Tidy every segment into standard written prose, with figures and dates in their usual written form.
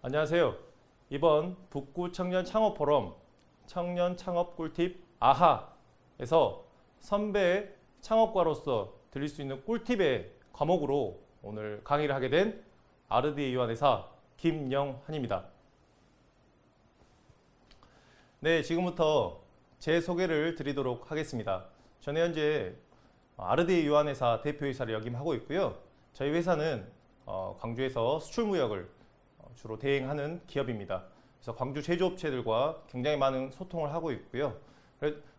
안녕하세요. 이번 북구 청년 창업 포럼 청년 창업 꿀팁 아하에서 선배 창업가로서 드릴 수 있는 꿀팁의 과목으로 오늘 강의를 하게 된 아르디에 유한회사 김영한입니다. 네, 지금부터 제 소개를 드리도록 하겠습니다. 저는 현재 아르디에 유한회사 대표이사를 역임하고 있고요. 저희 회사는 광주에서 수출무역을 주로 대행하는 기업입니다. 그래서 광주 제조업체들과 굉장히 많은 소통을 하고 있고요.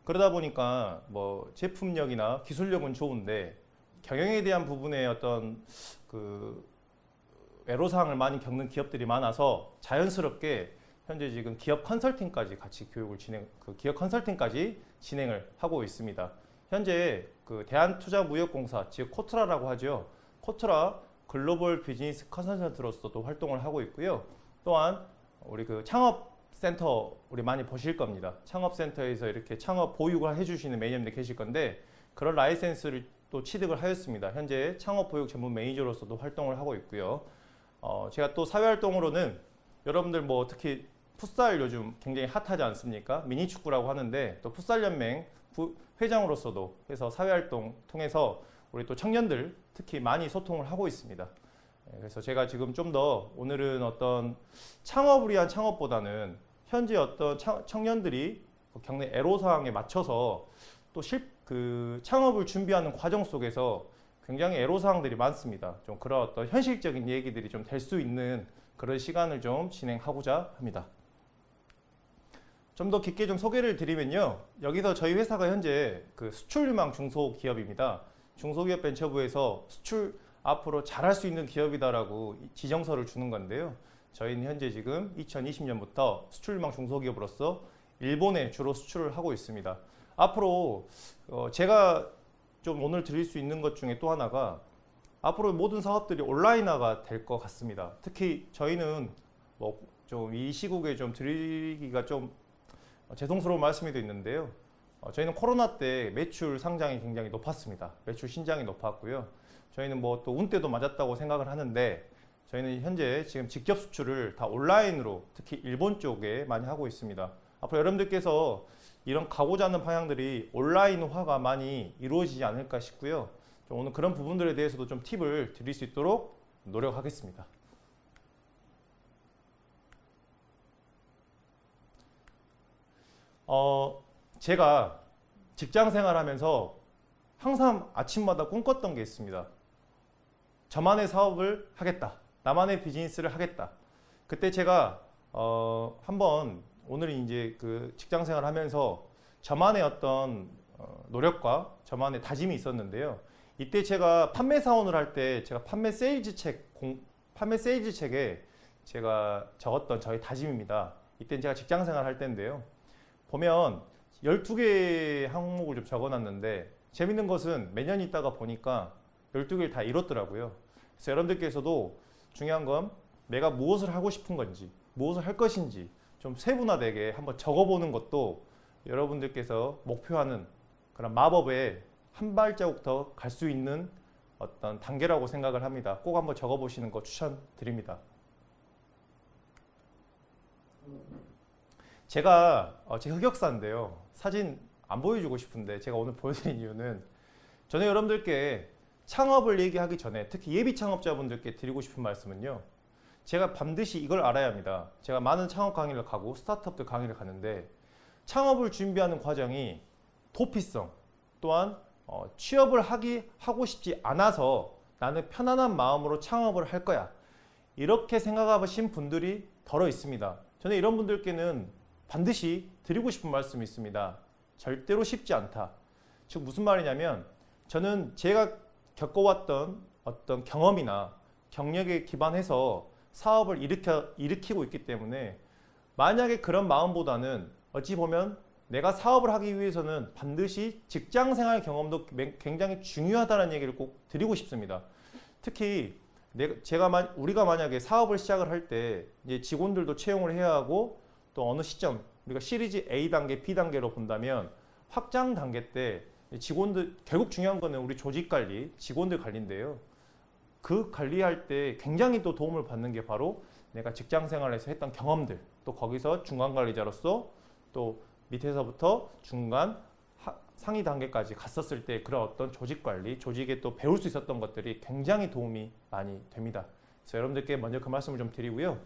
그러다 보니까 뭐 제품력이나 기술력은 좋은데 경영에 대한 부분에 어떤 애로사항을 많이 겪는 기업들이 많아서 자연스럽게 현재 지금 기업 컨설팅까지 같이 기업 컨설팅까지 진행을 하고 있습니다. 현재 대한투자무역공사, 즉 코트라라고 하죠. 코트라 글로벌 비즈니스 컨설턴트로서도 활동을 하고 있고요. 또한 우리 창업센터 우리 많이 보실 겁니다. 창업센터에서 이렇게 창업 보육을 해주시는 매니저님들 계실 건데 그런 라이센스를 또 취득을 하였습니다. 현재 창업보육 전문 매니저로서도 활동을 하고 있고요. 제가 또 사회활동으로는 여러분들 뭐 특히 풋살 요즘 굉장히 핫하지 않습니까? 미니축구라고 하는데 또 풋살연맹 회장으로서도 해서 사회활동 통해서 우리 또 청년들 특히 많이 소통을 하고 있습니다. 그래서 제가 지금 좀 더 오늘은 어떤 창업을 위한 창업보다는 현재 어떤 청년들이 겪는 애로사항에 맞춰서 또 창업을 준비하는 과정 속에서 굉장히 애로사항들이 많습니다. 좀 그런 어떤 현실적인 얘기들이 좀 될 수 있는 그런 시간을 좀 진행하고자 합니다. 좀 더 깊게 좀 소개를 드리면요. 여기서 저희 회사가 현재 수출유망 중소기업입니다. 중소기업 벤처부에서 수출 앞으로 잘할 수 있는 기업이다라고 지정서를 주는 건데요. 저희는 현재 지금 2020년부터 수출유망 중소기업으로서 일본에 주로 수출을 하고 있습니다. 앞으로 제가 좀 오늘 드릴 수 있는 것 중에 또 하나가 앞으로 모든 사업들이 온라인화가 될 것 같습니다. 특히 저희는 뭐 좀 이 시국에 좀 드리기가 좀 죄송스러운 말씀이 있는데요. 저희는 코로나 때 매출 상장이 굉장히 높았습니다. 매출 신장이 높았고요. 저희는 뭐 또 운때도 맞았다고 생각을 하는데 저희는 현재 지금 직접 수출을 다 온라인으로 특히 일본 쪽에 많이 하고 있습니다. 앞으로 여러분들께서 이런 가고자 하는 방향들이 온라인화가 많이 이루어지지 않을까 싶고요. 오늘 그런 부분들에 대해서도 좀 팁을 드릴 수 있도록 노력하겠습니다. 제가 직장 생활하면서 항상 아침마다 꿈꿨던 게 있습니다. 저만의 사업을 하겠다. 나만의 비즈니스를 하겠다. 그때 제가 한번 오늘은 이제 직장 생활을 하면서 저만의 어떤 노력과 저만의 다짐이 있었는데요. 이때 제가 판매 사원을 할 때 제가 판매 세일즈 책에 제가 적었던 저의 다짐입니다. 이때 제가 직장 생활을 할 때인데요. 보면 12개의 항목을 좀 적어놨는데 재밌는 것은 몇 년 있다가 보니까 12개를 다 이뤘더라고요. 그래서 여러분들께서도 중요한 건 내가 무엇을 하고 싶은 건지 무엇을 할 것인지 좀 세분화되게 한번 적어보는 것도 여러분들께서 목표하는 그런 마법에 한 발자국 더 갈 수 있는 어떤 단계라고 생각을 합니다. 꼭 한번 적어보시는 거 추천드립니다. 제가 제 흑역사인데요. 사진 안 보여주고 싶은데 제가 오늘 보여드린 이유는 저는 여러분들께 창업을 얘기하기 전에 특히 예비 창업자분들께 드리고 싶은 말씀은요. 제가 반드시 이걸 알아야 합니다. 제가 많은 창업 강의를 가고 스타트업들 강의를 가는데 창업을 준비하는 과정이 도피성 또한 취업을 하고 싶지 않아서 나는 편안한 마음으로 창업을 할 거야. 이렇게 생각하신 분들이 덜어 있습니다. 저는 이런 분들께는 반드시 드리고 싶은 말씀이 있습니다. 절대로 쉽지 않다. 즉 무슨 말이냐면 저는 제가 겪어왔던 어떤 경험이나 경력에 기반해서 사업을 일으키고 있기 때문에 만약에 그런 마음보다는 어찌 보면 내가 사업을 하기 위해서는 반드시 직장생활 경험도 굉장히 중요하다는 얘기를 꼭 드리고 싶습니다. 특히 우리가 만약에 사업을 시작을 할 때 이제 직원들도 채용을 해야 하고 또 어느 시점 우리가 시리즈 A 단계, B 단계로 본다면 확장 단계 때 직원들 결국 중요한 거는 우리 조직 관리, 직원들 관리인데요. 그 관리할 때 굉장히 또 도움을 받는 게 바로 내가 직장 생활에서 했던 경험들, 또 거기서 중간 관리자로서 또 밑에서부터 중간 상위 단계까지 갔었을 때 그런 어떤 조직 관리, 조직에 또 배울 수 있었던 것들이 굉장히 도움이 많이 됩니다. 그래서 여러분들께 먼저 그 말씀을 좀 드리고요.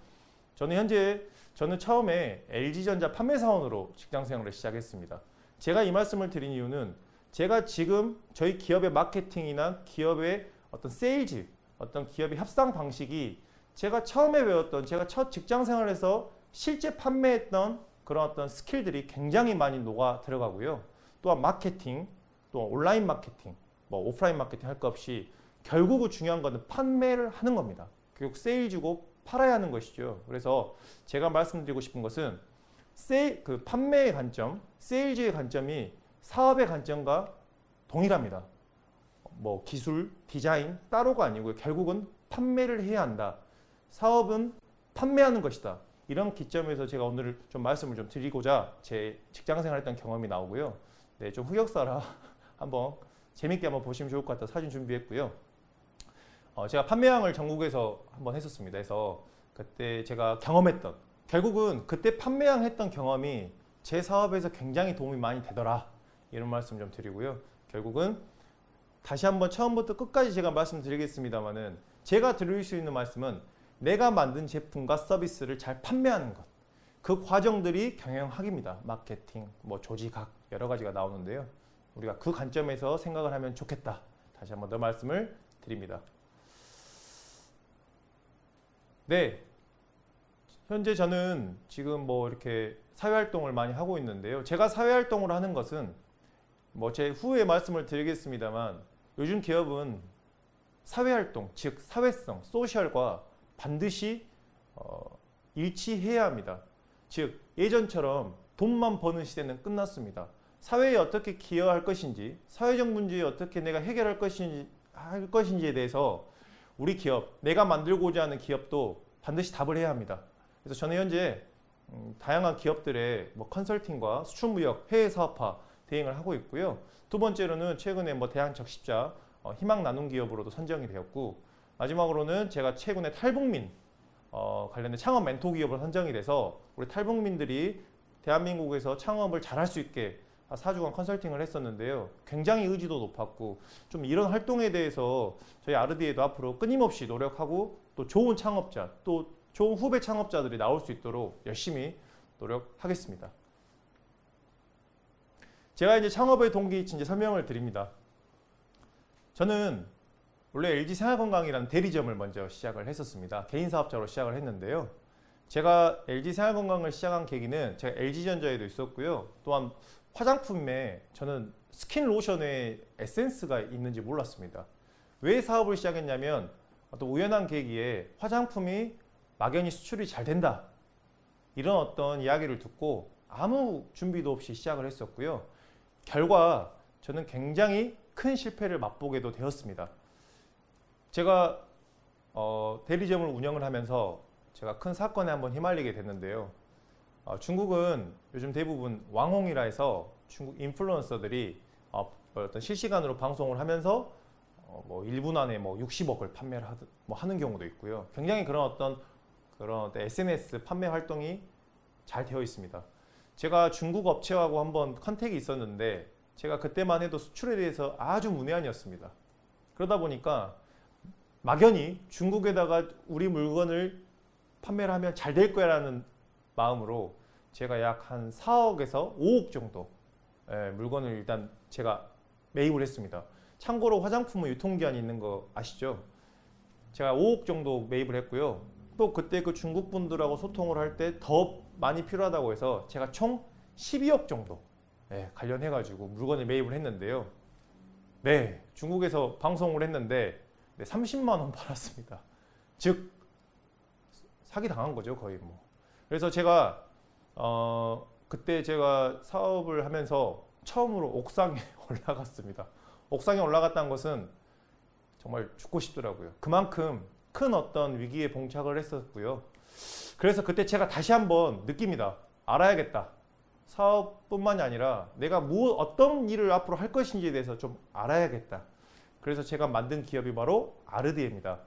저는 처음에 LG전자 판매사원으로 직장 생활을 시작했습니다. 제가 이 말씀을 드린 이유는 제가 지금 저희 기업의 마케팅이나 기업의 어떤 세일즈, 어떤 기업의 협상 방식이 제가 처음에 배웠던, 제가 첫 직장 생활에서 실제 판매했던 그런 어떤 스킬들이 굉장히 많이 녹아 들어가고요. 또한 마케팅, 또 온라인 마케팅, 뭐 오프라인 마케팅 할 것 없이 결국은 중요한 것은 판매를 하는 겁니다. 결국 세일즈고 팔아야 하는 것이죠. 그래서 제가 말씀드리고 싶은 것은 그 판매의 관점, 세일즈의 관점이 사업의 관점과 동일합니다. 뭐 기술, 디자인 따로가 아니고요. 결국은 판매를 해야 한다. 사업은 판매하는 것이다. 이런 기점에서 제가 오늘 좀 말씀을 좀 드리고자 제 직장 생활했던 경험이 나오고요. 네, 좀 흑역사라 한번 재밌게 한번 보시면 좋을 것 같아서 사진 준비했고요. 제가 판매왕을 전국에서 한번 했었습니다. 그래서 그때 제가 경험했던, 결국은 그때 판매왕 했던 경험이 제 사업에서 굉장히 도움이 많이 되더라. 이런 말씀 좀 드리고요. 결국은 다시 한번 처음부터 끝까지 제가 말씀드리겠습니다만은 제가 드릴 수 있는 말씀은 내가 만든 제품과 서비스를 잘 판매하는 것. 그 과정들이 경영학입니다. 마케팅, 뭐 조직학 여러 가지가 나오는데요. 우리가 그 관점에서 생각을 하면 좋겠다. 다시 한번 더 말씀을 드립니다. 네, 현재 저는 지금 뭐 이렇게 사회활동을 많이 하고 있는데요. 제가 사회활동을 하는 것은 뭐 제 후에 말씀을 드리겠습니다만 요즘 기업은 사회활동, 즉 사회성, 소셜과 반드시 일치해야 합니다. 즉 예전처럼 돈만 버는 시대는 끝났습니다. 사회에 어떻게 기여할 것인지, 사회적 문제에 어떻게 내가 해결할 것인지에 대해서 우리 기업, 내가 만들고자 하는 기업도 반드시 답을 해야 합니다. 그래서 저는 현재 다양한 기업들의 뭐 컨설팅과 수출무역, 해외 사업화 대행을 하고 있고요. 두 번째로는 최근에 뭐 대한적십자 희망 나눔 기업으로도 선정이 되었고, 마지막으로는 제가 최근에 탈북민 관련된 창업 멘토 기업으로 선정이 돼서 우리 탈북민들이 대한민국에서 창업을 잘할 수 있게 4주간 컨설팅을 했었는데요. 굉장히 의지도 높았고 좀 이런 활동에 대해서 저희 아르디에도 앞으로 끊임없이 노력하고 또 좋은 창업자, 또 좋은 후배 창업자들이 나올 수 있도록 열심히 노력하겠습니다. 제가 이제 창업의 동기 이제 설명을 드립니다. 저는 원래 LG 생활건강이라는 대리점을 먼저 시작을 했었습니다. 개인 사업자로 시작을 했는데요. 제가 LG 생활건강을 시작한 계기는 제가 LG전자에도 있었고요. 또한 화장품에 저는 스킨 로션에 에센스가 있는지 몰랐습니다. 왜 사업을 시작했냐면 어떤 우연한 계기에 화장품이 막연히 수출이 잘 된다. 이런 어떤 이야기를 듣고 아무 준비도 없이 시작을 했었고요. 결과 저는 굉장히 큰 실패를 맛보게도 되었습니다. 제가 대리점을 운영을 하면서 제가 큰 사건에 한번 휘말리게 됐는데요. 중국은 요즘 대부분 왕홍이라 해서 중국 인플루언서들이 어떤 실시간으로 방송을 하면서 뭐 1분 안에 뭐 60억을 판매를 하는 경우도 있고요. 굉장히 그런 SNS 판매 활동이 잘 되어 있습니다. 제가 중국 업체하고 한번 컨택이 있었는데 제가 그때만 해도 수출에 대해서 아주 문외한이었습니다. 그러다 보니까 막연히 중국에다가 우리 물건을 판매를 하면 잘 될 거야 라는 마음으로 제가 약 한 4억에서 5억 정도 물건을 일단 제가 매입을 했습니다. 참고로 화장품은 유통기한이 있는 거 아시죠? 제가 5억 정도 매입을 했고요. 또 그때 그 중국 분들하고 소통을 할 때 더 많이 필요하다고 해서 제가 총 12억 정도 관련해가지고 물건을 매입을 했는데요. 네, 중국에서 방송을 했는데 30만 원 팔았습니다. 즉 사기 당한 거죠, 거의 뭐. 그래서 제가 그때 제가 사업을 하면서 처음으로 옥상에 올라갔습니다. 옥상에 올라갔다는 것은 정말 죽고 싶더라고요. 그만큼 큰 어떤 위기에 봉착을 했었고요. 그래서 그때 제가 다시 한번 느낍니다. 알아야겠다. 사업뿐만이 아니라 내가 어떤 일을 앞으로 할 것인지에 대해서 좀 알아야겠다. 그래서 제가 만든 기업이 바로 아르디에입니다.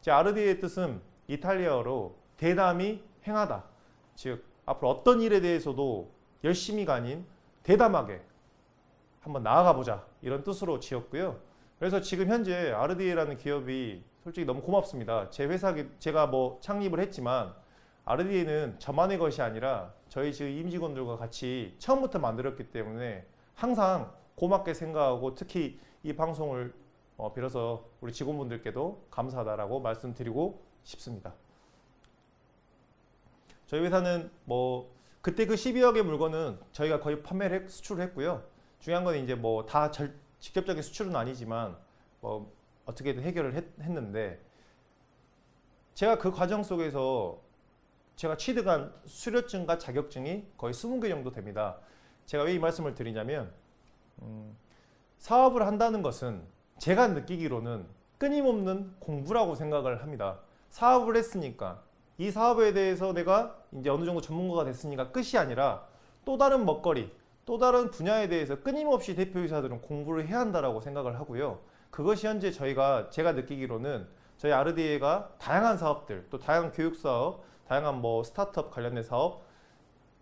제 아르디에의 뜻은 이탈리아어로 대담히 행하다. 즉 앞으로 어떤 일에 대해서도 열심히가 아닌 대담하게 한번 나아가 보자, 이런 뜻으로 지었고요. 그래서 지금 현재 아르디에라는 기업이 솔직히 너무 고맙습니다. 제 회사, 제가 뭐 창립을 했지만 아르디에는 저만의 것이 아니라 저희 지금 임직원들과 같이 처음부터 만들었기 때문에 항상 고맙게 생각하고, 특히 이 방송을 빌어서 우리 직원분들께도 감사하다라고 말씀드리고 싶습니다. 저희 회사는 뭐 그때 그 12억의 물건은 저희가 거의 판매를 수출을 했고요. 중요한 건 이제 뭐 다 직접적인 수출은 아니지만 뭐 어떻게든 해결을 했는데, 제가 그 과정 속에서 제가 취득한 수료증과 자격증이 거의 20개 정도 됩니다. 제가 왜 이 말씀을 드리냐면, 사업을 한다는 것은 제가 느끼기로는 끊임없는 공부라고 생각을 합니다. 사업을 했으니까 이 사업에 대해서 내가 이제 어느 정도 전문가가 됐으니까 끝이 아니라 또 다른 먹거리, 또 다른 분야에 대해서 끊임없이 대표이사들은 공부를 해야 한다라고 생각을 하고요. 그것이 현재 제가 느끼기로는 저희 아르디에가 다양한 사업들, 또 다양한 교육 사업, 다양한 뭐 스타트업 관련된 사업,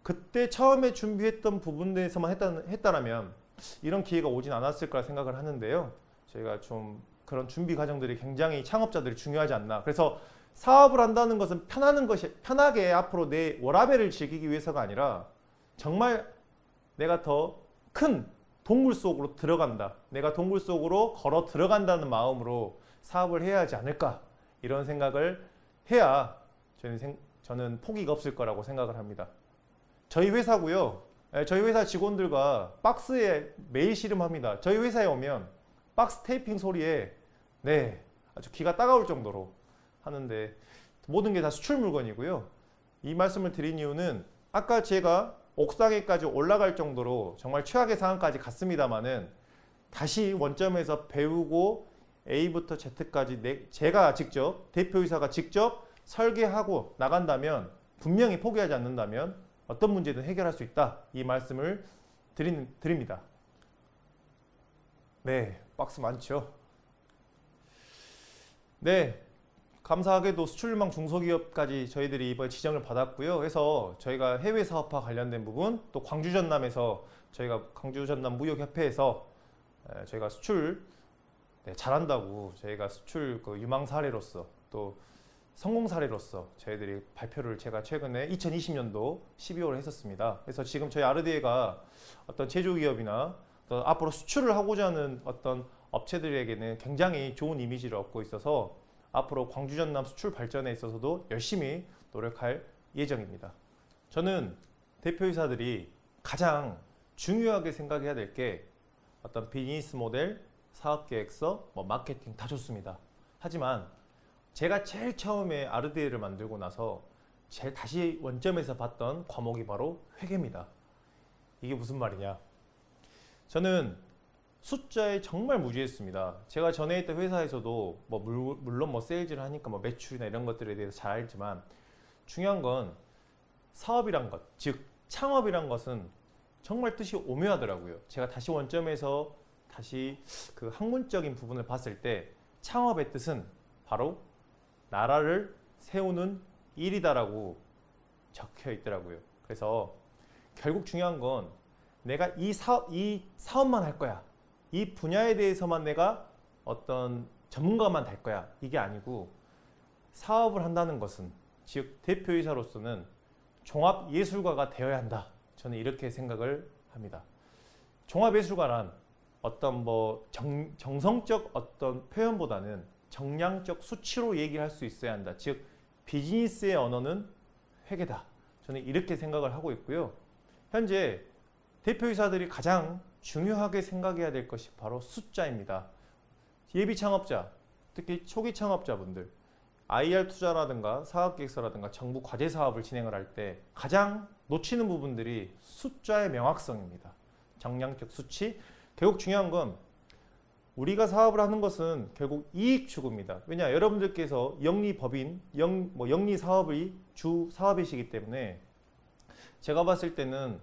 그때 처음에 준비했던 부분에서만 했다라면 이런 기회가 오진 않았을 거라 생각을 하는데요. 저희가 좀 그런 준비 과정들이 굉장히 창업자들이 중요하지 않나. 그래서 사업을 한다는 것은 편하게 앞으로 내 워라밸을 즐기기 위해서가 아니라 정말 내가 더 큰 동굴 속으로 들어간다, 내가 동굴 속으로 걸어 들어간다는 마음으로 사업을 해야 하지 않을까, 이런 생각을 해야 저는 포기가 없을 거라고 생각을 합니다. 저희 회사고요. 저희 회사 직원들과 박스에 매일 씨름합니다. 저희 회사에 오면 박스 테이핑 소리에 아주 귀가 따가울 정도로 하는데, 모든 게 다 수출 물건이고요. 이 말씀을 드린 이유는 아까 제가 옥상에까지 올라갈 정도로 정말 최악의 상황까지 갔습니다만은, 다시 원점에서 배우고 A부터 Z까지 제가 직접, 대표이사가 직접 설계하고 나간다면, 분명히 포기하지 않는다면 어떤 문제든 해결할 수 있다, 이 말씀을 드립니다. 네, 박스 많죠. 네, 감사하게도 수출망 중소기업까지 저희들이 이번에 지정을 받았고요. 그래서 저희가 해외 사업화 관련된 부분, 또 광주 전남에서 저희가 광주 전남 무역협회에서 저희가 수출 잘한다고, 저희가 수출 그 유망 사례로서 또 성공 사례로서 저희들이 발표를 제가 최근에 2020년도 12월에 했었습니다. 그래서 지금 저희 아르디에가 어떤 제조기업이나 또 앞으로 수출을 하고자 하는 어떤 업체들에게는 굉장히 좋은 이미지를 얻고 있어서 앞으로 광주 전남 수출 발전에 있어서도 열심히 노력할 예정입니다. 저는 대표이사들이 가장 중요하게 생각해야 될 게 어떤 비즈니스 모델, 사업계획서, 마케팅 다 좋습니다. 하지만 제가 제일 처음에 아르디에를 만들고 나서 제일 다시 원점에서 봤던 과목이 바로 회계입니다. 이게 무슨 말이냐? 저는 숫자에 정말 무지했습니다. 제가 전에 있던 회사에서도 물론 세일즈를 하니까 매출이나 이런 것들에 대해서 잘 알지만, 중요한 건 사업이란 것, 즉 창업이란 것은 정말 뜻이 오묘하더라고요. 제가 다시 원점에서 다시 그 학문적인 부분을 봤을 때 창업의 뜻은 바로 나라를 세우는 일이다라고 적혀 있더라고요. 그래서 결국 중요한 건 내가 이 사업만 할 거야, 이 분야에 대해서만 내가 어떤 전문가만 될 거야, 이게 아니고, 사업을 한다는 것은, 즉 대표이사로서는 종합예술가가 되어야 한다. 저는 이렇게 생각을 합니다. 종합예술가란 어떤 정성적 어떤 표현보다는 정량적 수치로 얘기할 수 있어야 한다. 즉 비즈니스의 언어는 회계다. 저는 이렇게 생각을 하고 있고요. 현재 대표이사들이 가장 중요하게 생각해야 될 것이 바로 숫자입니다. 예비 창업자, 특히 초기 창업자분들, IR 투자라든가 사업계획서라든가 정부 과제 사업을 진행을 할 때 가장 놓치는 부분들이 숫자의 명확성입니다. 정량적 수치. 결국 중요한 건 우리가 사업을 하는 것은 결국 이익 추구입니다. 왜냐, 여러분들께서 영리법인, 영리 사업이 주 사업이시기 때문에 제가 봤을 때는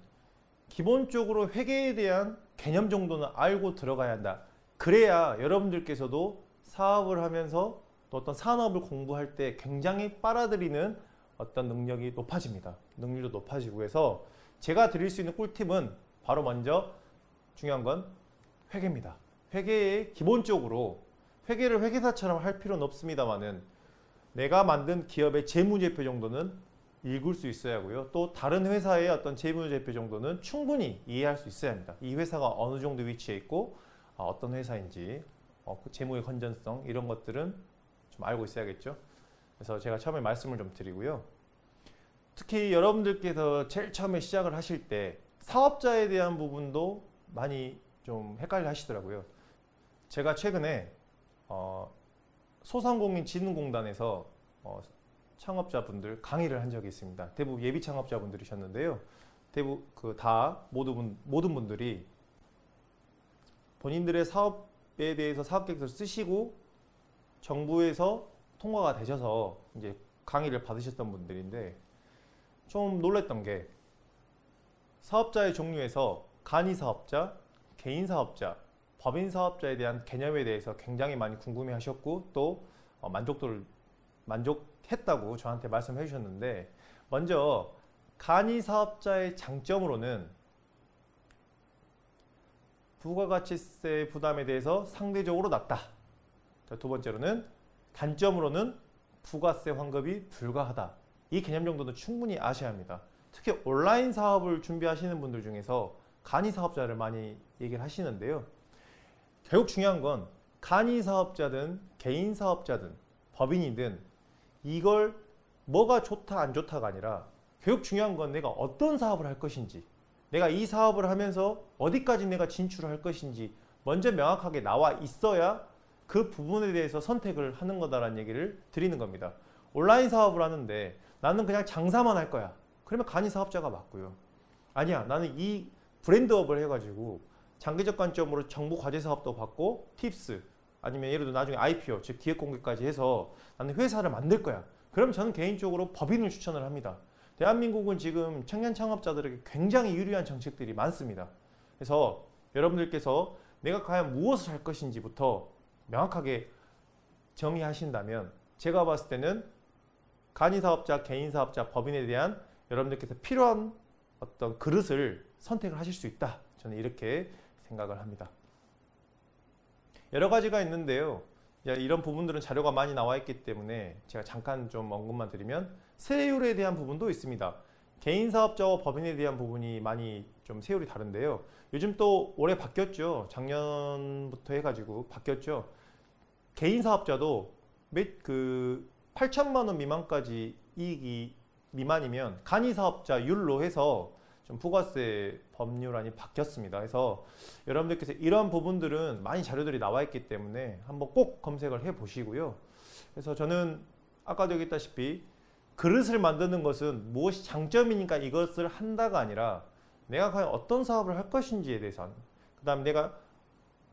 기본적으로 회계에 대한 개념 정도는 알고 들어가야 한다. 그래야 여러분들께서도 사업을 하면서 또 어떤 산업을 공부할 때 굉장히 빨아들이는 어떤 능력이 높아집니다. 능률도 높아지고 해서 제가 드릴 수 있는 꿀팁은 바로 먼저 중요한 건 회계입니다. 회계에 기본적으로 회계를 회계사처럼 할 필요는 없습니다만은 내가 만든 기업의 재무제표 정도는 읽을 수 있어야 하고요. 또 다른 회사의 어떤 재무제표 정도는 충분히 이해할 수 있어야 합니다. 이 회사가 어느 정도 위치에 있고 어떤 회사인지 그 재무의 건전성 이런 것들은 좀 알고 있어야겠죠. 그래서 제가 처음에 말씀을 좀 드리고요. 특히 여러분들께서 제일 처음에 시작을 하실 때 사업자에 대한 부분도 많이 좀 헷갈려 하시더라고요. 제가 최근에 소상공인진흥공단에서 창업자분들 강의를 한 적이 있습니다. 대부분 예비 창업자분들이셨는데요. 대부분 모든 분들이 본인들의 사업에 대해서 사업계획서를 쓰시고 정부에서 통과가 되셔서 이제 강의를 받으셨던 분들인데 좀 놀랬던 게 사업자의 종류에서 간이사업자, 개인사업자, 법인사업자에 대한 개념에 대해서 굉장히 많이 궁금해하셨고 또 만족했다고 저한테 말씀해 주셨는데 먼저 간이사업자의 장점으로는 부가가치세 부담에 대해서 상대적으로 낮다. 두 번째로는 단점으로는 부가세 환급이 불가하다. 이 개념 정도는 충분히 아셔야 합니다. 특히 온라인 사업을 준비하시는 분들 중에서 간이사업자를 많이 얘기를 하시는데요. 결국 중요한 건 간이사업자든 개인사업자든 법인이든 이걸 뭐가 좋다 안 좋다가 아니라 결국 중요한 건 내가 어떤 사업을 할 것인지 내가 이 사업을 하면서 어디까지 내가 진출을 할 것인지 먼저 명확하게 나와 있어야 그 부분에 대해서 선택을 하는 거다라는 얘기를 드리는 겁니다. 온라인 사업을 하는데 나는 그냥 장사만 할 거야. 그러면 간이사업자가 맞고요. 아니야, 나는 이 브랜드업을 해가지고 장기적 관점으로 정부 과제 사업도 받고 팁스 아니면 예를 들어 나중에 IPO 즉 기획 공개까지 해서 나는 회사를 만들 거야. 그럼 저는 개인적으로 법인을 추천을 합니다. 대한민국은 지금 청년 창업자들에게 굉장히 유리한 정책들이 많습니다. 그래서 여러분들께서 내가 과연 무엇을 할 것인지부터 명확하게 정의하신다면 제가 봤을 때는 간이사업자, 개인사업자, 법인에 대한 여러분들께서 필요한 어떤 그릇을 선택을 하실 수 있다. 저는 이렇게 생각을 합니다. 여러 가지가 있는데요. 이런 부분들은 자료가 많이 나와 있기 때문에 제가 잠깐 좀 언급만 드리면 세율에 대한 부분도 있습니다. 개인사업자와 법인에 대한 부분이 많이 좀 세율이 다른데요. 요즘 또 올해 바뀌었죠. 작년부터 해가지고 바뀌었죠. 개인사업자도 8천만 원 미만까지 이익이 미만이면 간이사업자율로 해서 좀 부가세 법률안이 바뀌었습니다. 그래서 여러분들께서 이러한 부분들은 많이 자료들이 나와 있기 때문에 한번 꼭 검색을 해 보시고요. 그래서 저는 아까도 얘기했다시피 그릇을 만드는 것은 무엇이 장점이니까 이것을 한다가 아니라 내가 과연 어떤 사업을 할 것인지에 대해서 그 다음 내가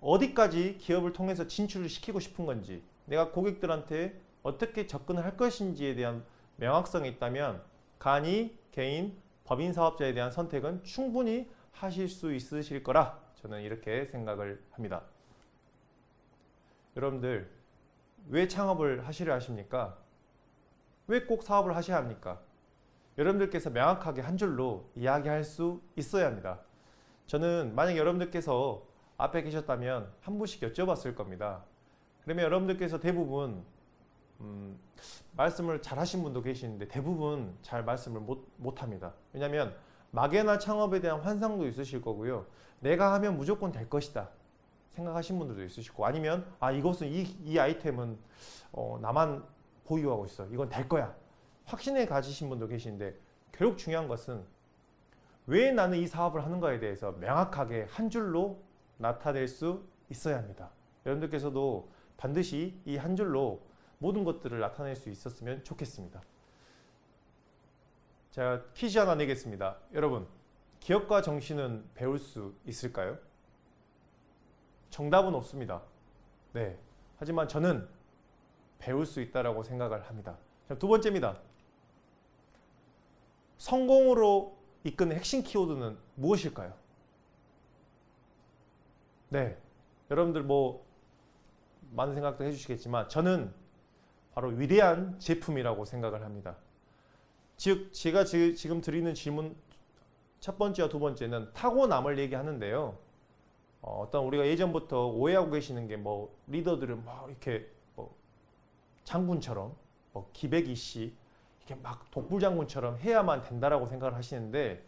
어디까지 기업을 통해서 진출을 시키고 싶은 건지 내가 고객들한테 어떻게 접근을 할 것인지에 대한 명확성이 있다면 간이, 개인, 법인 사업자에 대한 선택은 충분히 하실 수 있으실 거라 저는 이렇게 생각을 합니다. 여러분들 왜 창업을 하시려 하십니까? 왜 꼭 사업을 하셔야 합니까? 여러분들께서 명확하게 한 줄로 이야기할 수 있어야 합니다. 저는 만약 여러분들께서 앞에 계셨다면 한 분씩 여쭤봤을 겁니다. 그러면 여러분들께서 대부분 말씀을 잘 하신 분도 계시는데 대부분 잘 말씀을 못 합니다. 왜냐하면 막연한 창업에 대한 환상도 있으실 거고요. 내가 하면 무조건 될 것이다 생각하신 분들도 있으시고 아니면 이것은 이 아이템은 나만 보유하고 있어. 이건 될 거야. 확신에 가지신 분도 계시는데 결국 중요한 것은 왜 나는 이 사업을 하는가에 대해서 명확하게 한 줄로 나타낼 수 있어야 합니다. 여러분들께서도 반드시 이 한 줄로 모든 것들을 나타낼 수 있었으면 좋겠습니다. 제가 퀴즈 하나 내겠습니다. 여러분, 기업가 정신은 배울 수 있을까요? 정답은 없습니다. 네. 하지만 저는 배울 수 있다고 생각을 합니다. 두 번째입니다. 성공으로 이끄는 핵심 키워드는 무엇일까요? 네. 여러분들 많은 생각도 해주시겠지만 저는 바로 위대한 제품이라고 생각을 합니다. 즉 제가 지금 드리는 질문 첫 번째와 두 번째는 타고남을 얘기하는데요. 어떤 우리가 예전부터 오해하고 계시는 게 뭐 리더들은 막 이렇게 뭐 장군처럼 뭐 기백이 씨 이렇게 막 독불장군처럼 해야만 된다라고 생각을 하시는데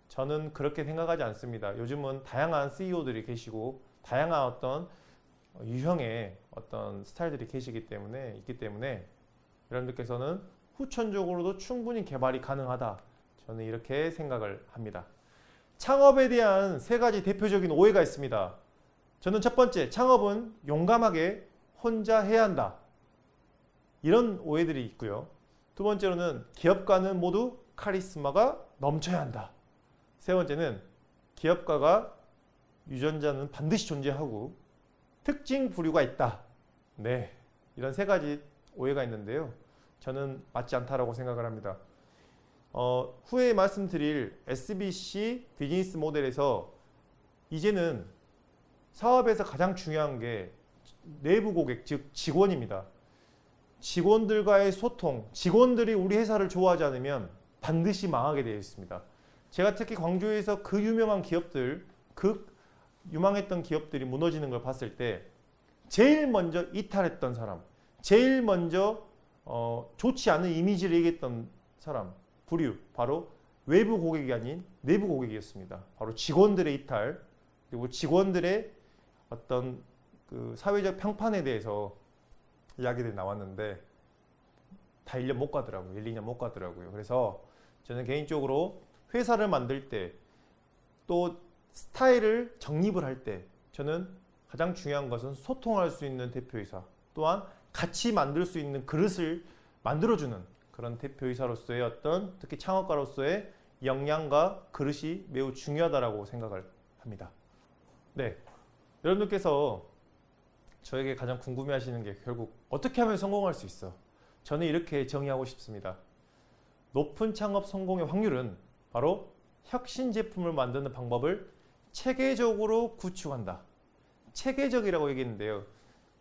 저는 그렇게 생각하지 않습니다. 요즘은 다양한 CEO들이 계시고 다양한 어떤 유형의 어떤 스타일들이 있기 때문에 여러분들께서는 후천적으로도 충분히 개발이 가능하다. 저는 이렇게 생각을 합니다. 창업에 대한 세 가지 대표적인 오해가 있습니다. 저는 첫 번째, 창업은 용감하게 혼자 해야 한다. 이런 오해들이 있고요. 두 번째로는 기업가는 모두 카리스마가 넘쳐야 한다. 세 번째는 기업가가 유전자는 반드시 존재하고 특징 부류가 있다. 네, 이런 세 가지 오해가 있는데요. 저는 맞지 않다라고 생각을 합니다. 후에 말씀드릴 SBC 비즈니스 모델에서 이제는 사업에서 가장 중요한 게 내부 고객, 즉 직원입니다. 직원들과의 소통, 직원들이 우리 회사를 좋아하지 않으면 반드시 망하게 되어 있습니다. 제가 특히 광주에서 그 유명한 기업들, 유망했던 기업들이 무너지는 걸 봤을 때 제일 먼저 이탈했던 사람, 제일 먼저 좋지 않은 이미지를 얘기했던 사람, 부류, 바로 외부 고객이 아닌 내부 고객이었습니다. 바로 직원들의 이탈, 그리고 직원들의 어떤 그 사회적 평판에 대해서 이야기들이 나왔는데 다 1년 못 가더라고요. 1, 2년 못 가더라고요. 그래서 저는 개인적으로 회사를 만들 때 또 스타일을 정립을 할 때 저는 가장 중요한 것은 소통할 수 있는 대표이사, 또한 같이 만들 수 있는 그릇을 만들어주는 그런 대표이사로서의 어떤 특히 창업가로서의 역량과 그릇이 매우 중요하다고 생각을 합니다. 네, 여러분들께서 저에게 가장 궁금해하시는 게 결국 어떻게 하면 성공할 수 있어? 저는 이렇게 정의하고 싶습니다. 높은 창업 성공의 확률은 바로 혁신 제품을 만드는 방법을 체계적으로 구축한다. 체계적이라고 얘기했는데요.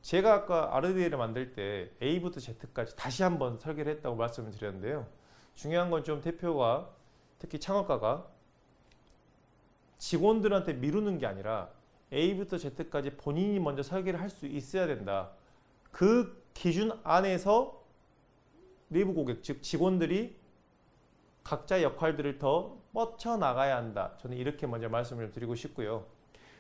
제가 아까 RDA를 만들 때 A부터 Z까지 다시 한번 설계를 했다고 말씀을 드렸는데요. 중요한 건 좀 대표가 특히 창업가가 직원들한테 미루는 게 아니라 A부터 Z까지 본인이 먼저 설계를 할 수 있어야 된다. 그 기준 안에서 내부 고객, 즉 직원들이 각자의 역할들을 더 뻗쳐나가야 한다. 저는 이렇게 먼저 말씀을 드리고 싶고요.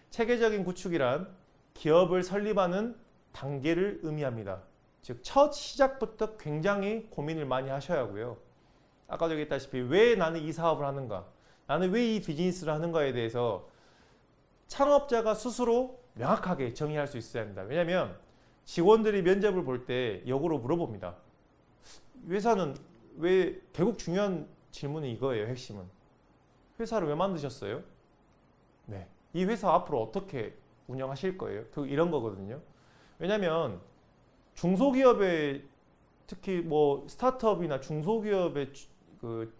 체계적인 구축이란 기업을 설립하는 단계를 의미합니다. 즉 첫 시작부터 굉장히 고민을 많이 하셔야 하고요. 아까도 얘기했다시피 왜 나는 이 사업을 하는가, 나는 왜 이 비즈니스를 하는가에 대해서 창업자가 스스로 명확하게 정의할 수 있어야 합니다. 왜냐하면 직원들이 면접을 볼 때 역으로 물어봅니다. 회사는 왜, 결국 중요한 질문은 이거예요. 핵심은 회사를 왜 만드셨어요? 네, 이 회사 앞으로 어떻게 운영하실 거예요? 이런 거거든요. 왜냐하면 중소기업에 특히 뭐 스타트업이나 중소기업에 그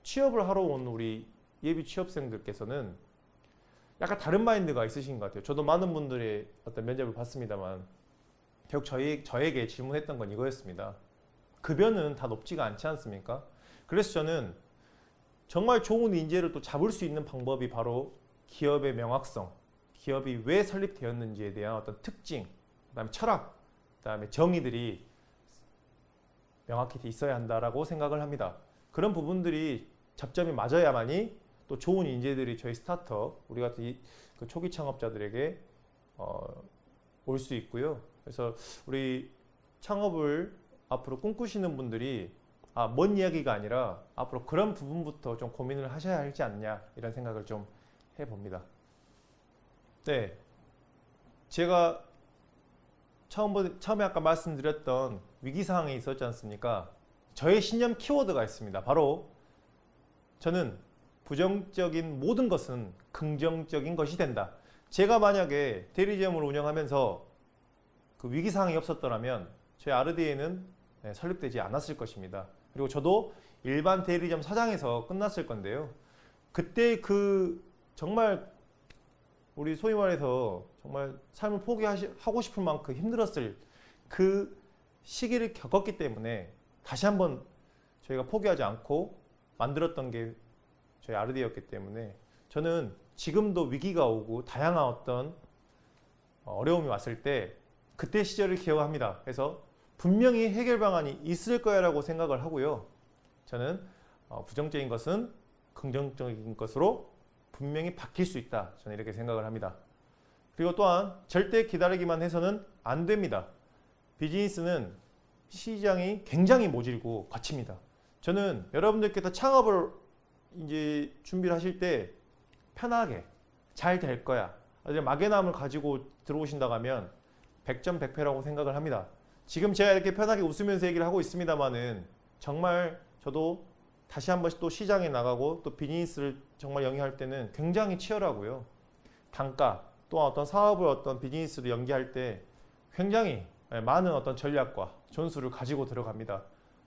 취업을 하러 온 우리 예비 취업생들께서는 약간 다른 마인드가 있으신 것 같아요. 저도 많은 분들의 어떤 면접을 봤습니다만 결국 저에게 질문했던 건 이거였습니다. 급여는 다 높지가 않지 않습니까? 그래서 저는 정말 좋은 인재를 또 잡을 수 있는 방법이 바로 기업의 명확성, 기업이 왜 설립되었는지에 대한 어떤 특징, 그다음에 철학, 그다음에 정의들이 명확히 있어야 한다라고 생각을 합니다. 그런 부분들이 접점이 맞아야만이 또 좋은 인재들이 저희 스타트업, 우리 같은 그 초기 창업자들에게 올 수 있고요. 그래서 우리 창업을 앞으로 꿈꾸시는 분들이 먼 이야기가 아니라 앞으로 그런 부분부터 좀 고민을 하셔야 하지 않냐 이런 생각을 좀 해봅니다. 네, 제가 처음에 아까 말씀드렸던 위기상황이 있었지 않습니까? 저의 신념 키워드가 있습니다. 바로 저는 부정적인 모든 것은 긍정적인 것이 된다. 제가 만약에 대리점을 운영하면서 그 위기상황이 없었더라면 저희 RDA는 설립되지 않았을 것입니다. 그리고 저도 일반 대리점 사장에서 끝났을 건데요. 그때 그 정말 우리 소위 말해서 정말 삶을 포기하고 싶을 만큼 힘들었을 그 시기를 겪었기 때문에 다시 한번 저희가 포기하지 않고 만들었던 게 저희 아르디였기 때문에 저는 지금도 위기가 오고 다양한 어떤 어려움이 왔을 때 그때 시절을 기억합니다. 그래서 분명히 해결 방안이 있을 거야 라고 생각을 하고요. 저는 부정적인 것은 긍정적인 것으로 분명히 바뀔 수 있다. 저는 이렇게 생각을 합니다. 그리고 또한 절대 기다리기만 해서는 안 됩니다. 비즈니스는 시장이 굉장히 모질고 거칩니다. 저는 여러분들께서 창업을 이제 준비를 하실 때 편하게 잘 될 거야. 막연함을 가지고 들어오신다고 하면 100점 100패라고 생각을 합니다. 지금 제가 이렇게 편하게 웃으면서 얘기를 하고 있습니다만은 정말 저도 다시 한 번씩 또 시장에 나가고 또 비즈니스를 정말 영위할 때는 굉장히 치열하고요. 단가 또한 어떤 사업을 어떤 비즈니스를 연계할 때 굉장히 많은 어떤 전략과 전술을 가지고 들어갑니다.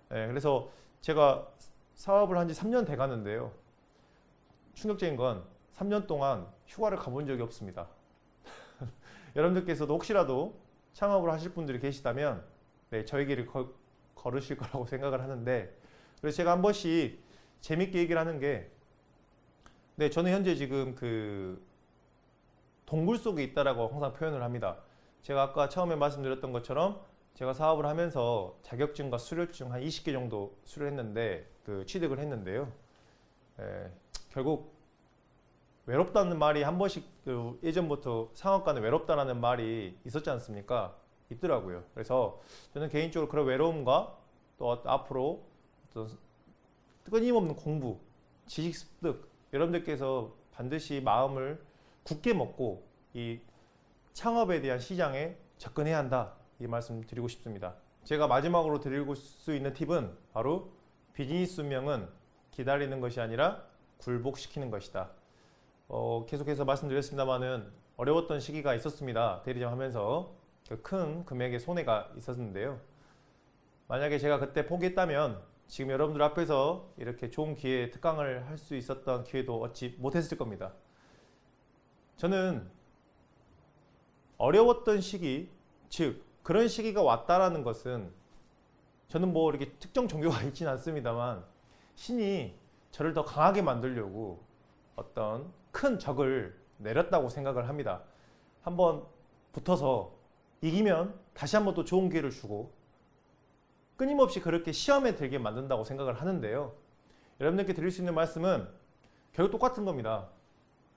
그래서 제가 사업을 한 지 3년 돼 가는데요. 충격적인 건 3년 동안 휴가를 가본 적이 없습니다. 여러분들께서도 혹시라도 창업을 하실 분들이 계시다면 저의 길을 걸으실 거라고 생각을 하는데, 그래서 제가 한 번씩 재밌게 얘기를 하는 게, 저는 현재 지금 그 동굴 속에 있다라고 항상 표현을 합니다. 제가 아까 처음에 말씀드렸던 것처럼 제가 사업을 하면서 자격증과 수료증 한 20개 정도 수료했는데 취득을 했는데요. 결국 외롭다는 말이 한 번씩 예전부터 상업가는 외롭다라는 말이 있었지 않습니까? 있더라고요. 그래서 저는 개인적으로 그런 외로움과 또 앞으로 어떤 끊임없는 공부, 지식 습득, 여러분들께서 반드시 마음을 굳게 먹고 이 창업에 대한 시장에 접근해야 한다, 이 말씀 드리고 싶습니다. 제가 마지막으로 드리고 수 있는 팁은 바로 비즈니스 운명은 기다리는 것이 아니라 굴복시키는 것이다. 계속해서 말씀드렸습니다만은 어려웠던 시기가 있었습니다. 대리점 하면서 큰 금액의 손해가 있었는데요. 만약에 제가 그때 포기했다면 지금 여러분들 앞에서 이렇게 좋은 기회에 특강을 할 수 있었던 기회도 얻지 못했을 겁니다. 저는 어려웠던 시기, 즉 그런 시기가 왔다라는 것은, 저는 뭐 이렇게 특정 종교가 있지는 않습니다만 신이 저를 더 강하게 만들려고 어떤 큰 적을 내렸다고 생각을 합니다. 한번 붙어서 이기면 다시 한번 또 좋은 기회를 주고 끊임없이 그렇게 시험에 들게 만든다고 생각을 하는데요. 여러분들께 드릴 수 있는 말씀은 결국 똑같은 겁니다.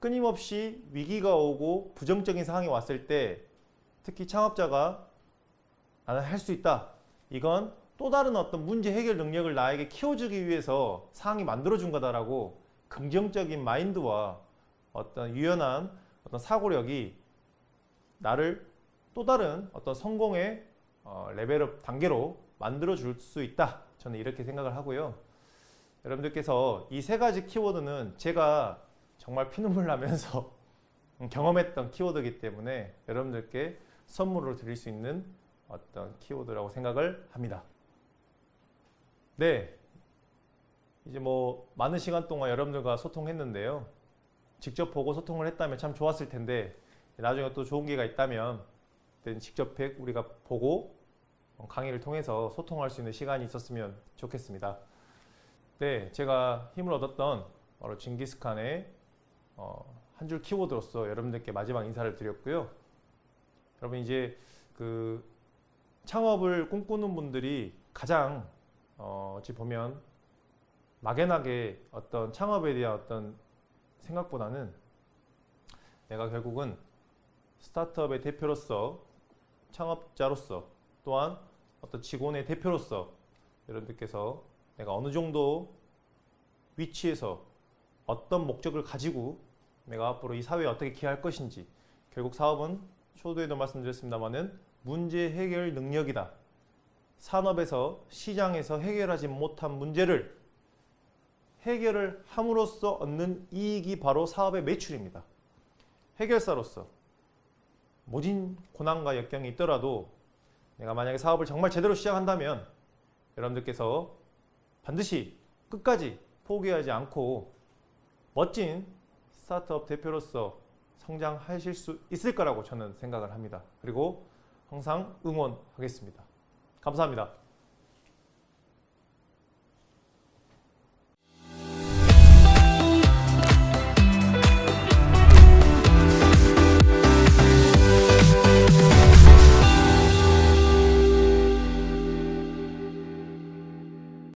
끊임없이 위기가 오고 부정적인 상황이 왔을 때 특히 창업자가 나는 할 수 있다, 이건 또 다른 어떤 문제 해결 능력을 나에게 키워주기 위해서 상황이 만들어준 거다라고 긍정적인 마인드와 어떤 유연한 어떤 사고력이 나를 또 다른 어떤 성공의 레벨업 단계로 만들어 줄 수 있다, 저는 이렇게 생각을 하고요. 여러분들께서 이 세 가지 키워드는 제가 정말 피눈물 나면서 경험했던 키워드이기 때문에 여러분들께 선물로 드릴 수 있는 어떤 키워드라고 생각을 합니다. 이제 뭐 많은 시간 동안 여러분들과 소통했는데요. 직접 보고 소통을 했다면 참 좋았을 텐데, 나중에 또 좋은 기회가 있다면 직접 우리가 보고 강의를 통해서 소통할 수 있는 시간이 있었으면 좋겠습니다. 제가 힘을 얻었던 바로 징기스칸의 한 줄 키워드로서 여러분들께 마지막 인사를 드렸고요. 여러분, 이제 그 창업을 꿈꾸는 분들이 가장 어찌 보면 막연하게 어떤 창업에 대한 어떤 생각보다는 내가 결국은 스타트업의 대표로서, 창업자로서, 또한 어떤 직원의 대표로서 여러분들께서 내가 어느 정도 위치에서 어떤 목적을 가지고 내가 앞으로 이 사회에 어떻게 기여할 것인지, 결국 사업은 초도에도 말씀드렸습니다만은 문제 해결 능력이다. 산업에서, 시장에서 해결하지 못한 문제를 해결을 함으로써 얻는 이익이 바로 사업의 매출입니다. 해결사로서 모진 고난과 역경이 있더라도 내가 만약에 사업을 정말 제대로 시작한다면 여러분들께서 반드시 끝까지 포기하지 않고 멋진 스타트업 대표로서 성장하실 수 있을 거라고 저는 생각을 합니다. 그리고 항상 응원하겠습니다. 감사합니다.